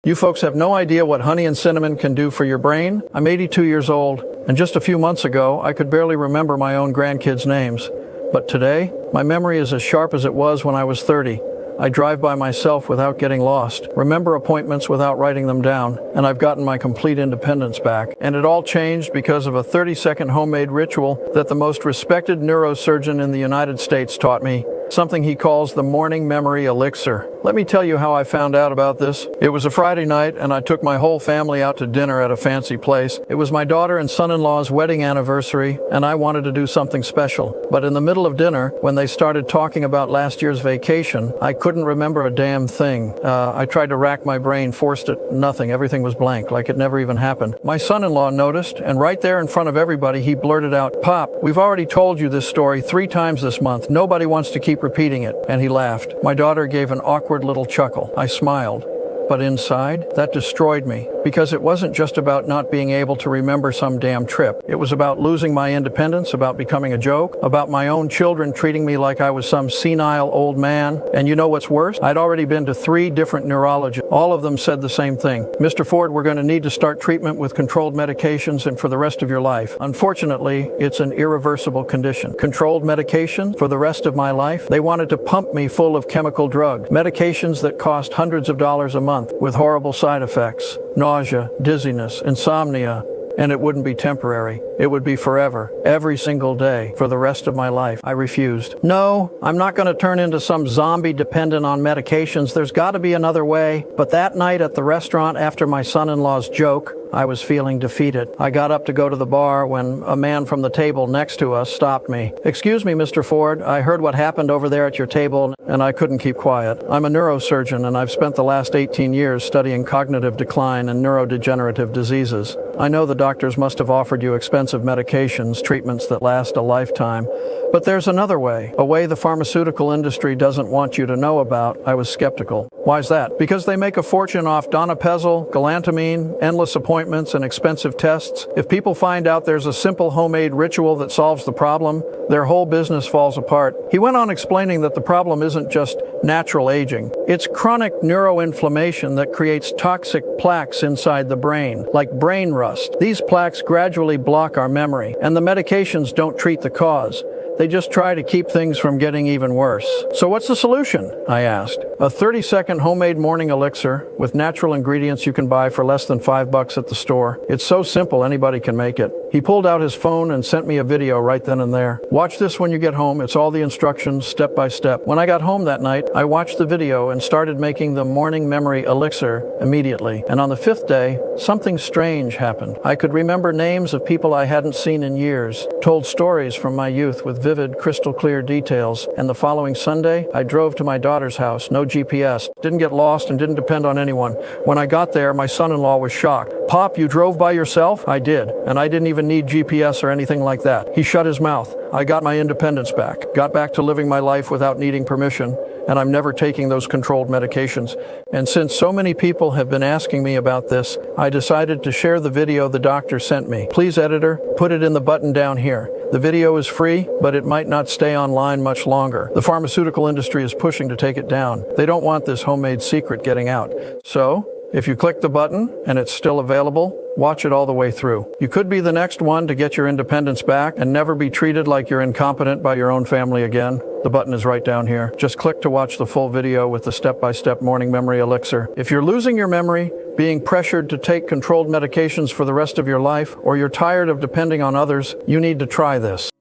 You folks have no idea what honey and cinnamon can do for your brain. I'm 82 years old, and just a few months ago, I could barely remember my own grandkids' names. But today, my memory is as sharp as it was when I was 30. I drive by myself without getting lost, remember appointments without writing them down, and I've gotten my complete independence back. And it all changed because of a 30-second homemade ritual that the most respected neurosurgeon in the United States taught me, something he calls the morning memory elixir. Let me tell you how I found out about this. It was a Friday night, and I took my whole family out to dinner at a fancy place. It was my daughter and son-in-law's wedding anniversary, and I wanted to do something special. But in the middle of dinner, when they started talking about last year's vacation, I couldn't remember a damn thing. I tried to rack my brain, forced it, nothing. Everything was blank, like it never even happened. My son-in-law noticed, and right there in front of everybody, he blurted out, "Pop, we've already told you this story 3 times this month. Nobody wants to keep repeating it." And he laughed. My daughter gave an awkward little chuckle. I smiled. But inside, that destroyed me, because it wasn't just about not being able to remember some damn trip. It was about losing my independence, about becoming a joke, about my own children treating me like I was some senile old man. And you know what's worse? I'd already been to 3 different neurologists. All of them said the same thing. "Mr. Ford, we're going to need to start treatment with controlled medications and for the rest of your life." Unfortunately, it's an irreversible condition. Controlled medication for the rest of my life? They wanted to pump me full of chemical drugs, medications that cost hundreds of dollars a month, with horrible side effects, nausea, dizziness, insomnia, and it wouldn't be temporary. It would be forever, every single day, for the rest of my life. I refused. No, I'm not going to turn into some zombie dependent on medications. There's got to be another way. But that night at the restaurant after my son-in-law's joke, I was feeling defeated. I got up to go to the bar when a man from the table next to us stopped me. "Excuse me, Mr. Ford, I heard what happened over there at your table, and I couldn't keep quiet. I'm a neurosurgeon, and I've spent the last 18 years studying cognitive decline and neurodegenerative diseases. I know the doctors must have offered you expensive medications, treatments that last a lifetime. But there's another way, a way the pharmaceutical industry doesn't want you to know about." I was skeptical. Why's that? Because they make a fortune off donepezil, galantamine, endless appointments, and expensive tests. If people find out there's a simple homemade ritual that solves the problem, their whole business falls apart. He went on explaining that the problem isn't just natural aging. It's chronic neuroinflammation that creates toxic plaques inside the brain, like brain rust. These plaques gradually block our memory, and the medications don't treat the cause. They just try to keep things from getting even worse. "So what's the solution?" I asked. "A 30-second homemade morning elixir with natural ingredients you can buy for less than $5 at the store. It's so simple anybody can make it." He pulled out his phone and sent me a video right then and there. "Watch this when you get home. It's all the instructions, step by step." When I got home that night, I watched the video and started making the morning memory elixir immediately. And on the 5th day, something strange happened. I could remember names of people I hadn't seen in years, told stories from my youth with vivid, crystal clear details. And the following Sunday, I drove to my daughter's house, no GPS, didn't get lost and didn't depend on anyone. When I got there, my son-in-law was shocked. "Pop, you drove by yourself?" I did, and I didn't even need GPS or anything like that. He shut his mouth. I got my independence back, got back to living my life without needing permission, and I'm never taking those controlled medications. And since so many people have been asking me about this, I decided to share the video the doctor sent me. Please, editor, put it in the button down here. The video is free, but it might not stay online much longer. The pharmaceutical industry is pushing to take it down. They don't want this homemade secret getting out. So, if you click the button and it's still available, watch it all the way through. You could be the next one to get your independence back and never be treated like you're incompetent by your own family again. The button is right down here. Just click to watch the full video with the step-by-step morning memory elixir. If you're losing your memory, being pressured to take controlled medications for the rest of your life, or you're tired of depending on others, you need to try this.